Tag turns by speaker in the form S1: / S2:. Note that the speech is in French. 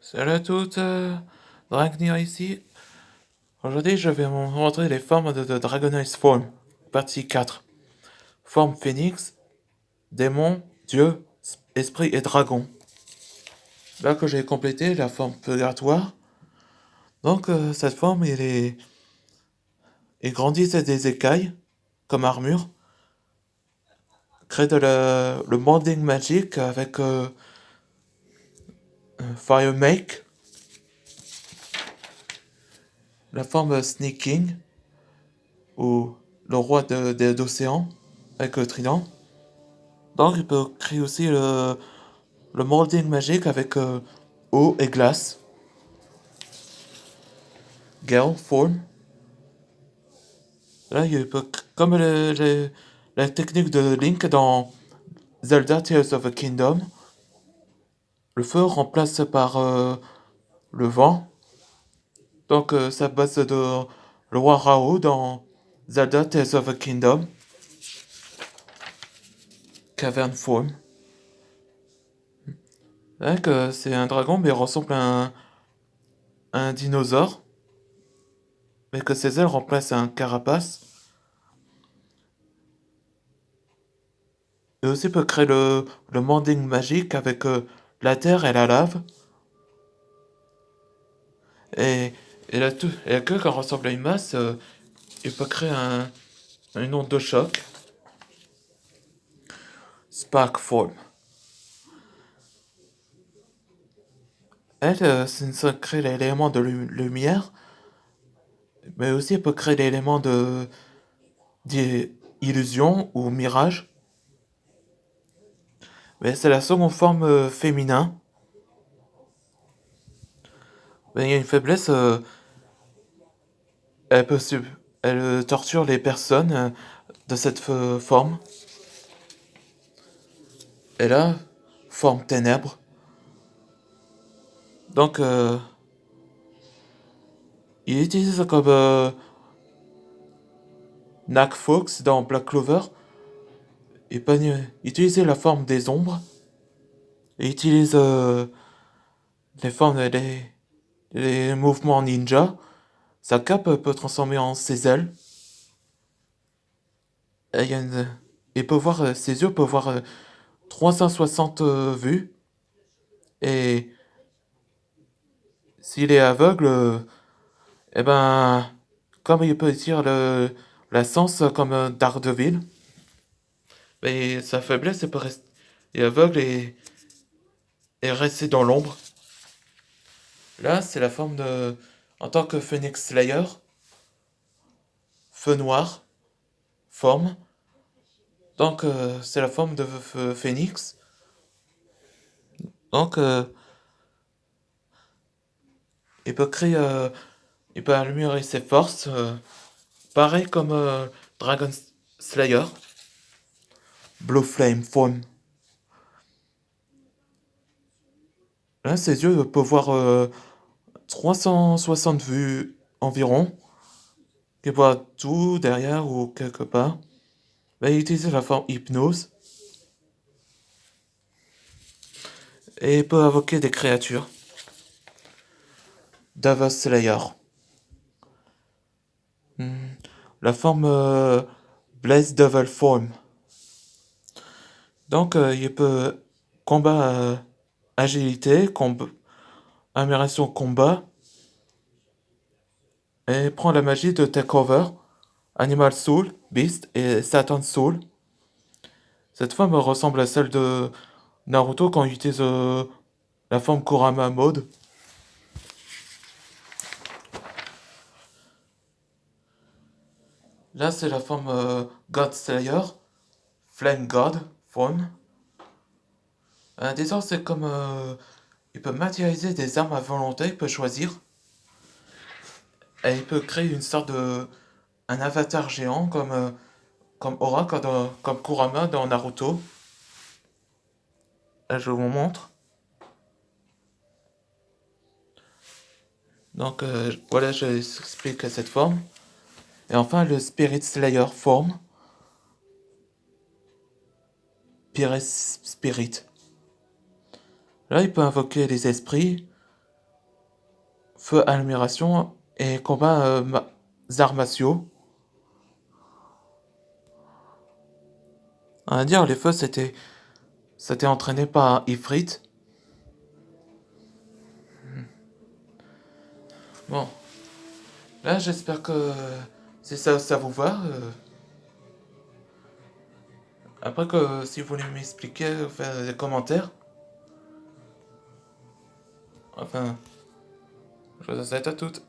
S1: Salut à toutes, Dragnir ici. Aujourd'hui, je vais vous montrer les formes de Dragonite Form, partie 4. Forme phénix, démon, dieu, esprit et dragon. Là que j'ai complété la forme purgatoire. Donc, cette forme, il grandit des écailles, comme armure. Crée le molding magique avec Fire Make. La forme Sneaking, ou le roi d'océan, avec le trident. Donc, il peut créer aussi le molding magique avec eau et glace. Gale Form. Là, il peut, comme la technique de Link dans Zelda Tears of the Kingdom, le feu remplace par le vent. Donc, ça base de le roi Rao dans Zelda Tears of the Kingdom. Cavern Form. Donc, c'est un dragon, mais il ressemble à un dinosaure. Mais que ses ailes remplacent un carapace. Et aussi peut créer le mending magique avec la terre et la lave. Et, et la queue, quand ressemble à une masse, il peut créer une onde de choc. Spark Form. Elle, ça crée l'élément de lumière, mais aussi elle peut créer l'élément d'illusion ou mirage. Mais c'est la seconde forme féminin. Mais il y a une faiblesse, elle peut elle torture les personnes de cette forme. Et là, forme ténèbres. Donc, il utilise comme Nack Fox dans Black Clover. Il peut utiliser la forme des ombres. Il utilise les formes, les mouvements ninja. Sa cape peut transformer en ses ailes. Et il peut voir, ses yeux peuvent voir 360 vues. Et s'il est aveugle, eh ben, comme il peut dire la sens comme Daredevil, mais sa faiblesse, c'est rester aveugle et rester dans l'ombre. Là, c'est la forme de, en tant que Phoenix Slayer, feu noir, forme. Donc, c'est la forme de Phoenix. Donc, il peut créer, il peut améliorer ses forces, pareil comme Dragon Slayer, Blue Flame Form. Là, ses yeux peuvent voir 360 vues environ, qui voit tout derrière ou quelque part. Là, il utilise la forme hypnose et il peut invoquer des créatures. Devil Slayer. La forme Blaze Devil Form. Donc, il peut combat agilité, amélioration combat, et prend la magie de Takeover, Animal Soul, Beast et Satan Soul. Cette forme ressemble à celle de Naruto quand il utilise la forme Kurama Mode. Là, c'est la forme God Slayer, Flame God Form. Disons, c'est comme il peut matérialiser des armes à volonté, il peut choisir. Et il peut créer une sorte de un avatar géant comme Aura, comme Kurama dans Naruto. Là, je vous montre. Donc voilà, je explique cette forme. Et enfin, le Spirit Slayer forme. Spirit. Là, il peut invoquer les esprits. feu admiration et combat arts martiaux. On va dire, les feux, c'était entraîné par Ifrit. Bon, là, j'espère que si ça vous va. Après que si vous voulez m'expliquer, faire des commentaires. Enfin, je vous souhaite à toutes.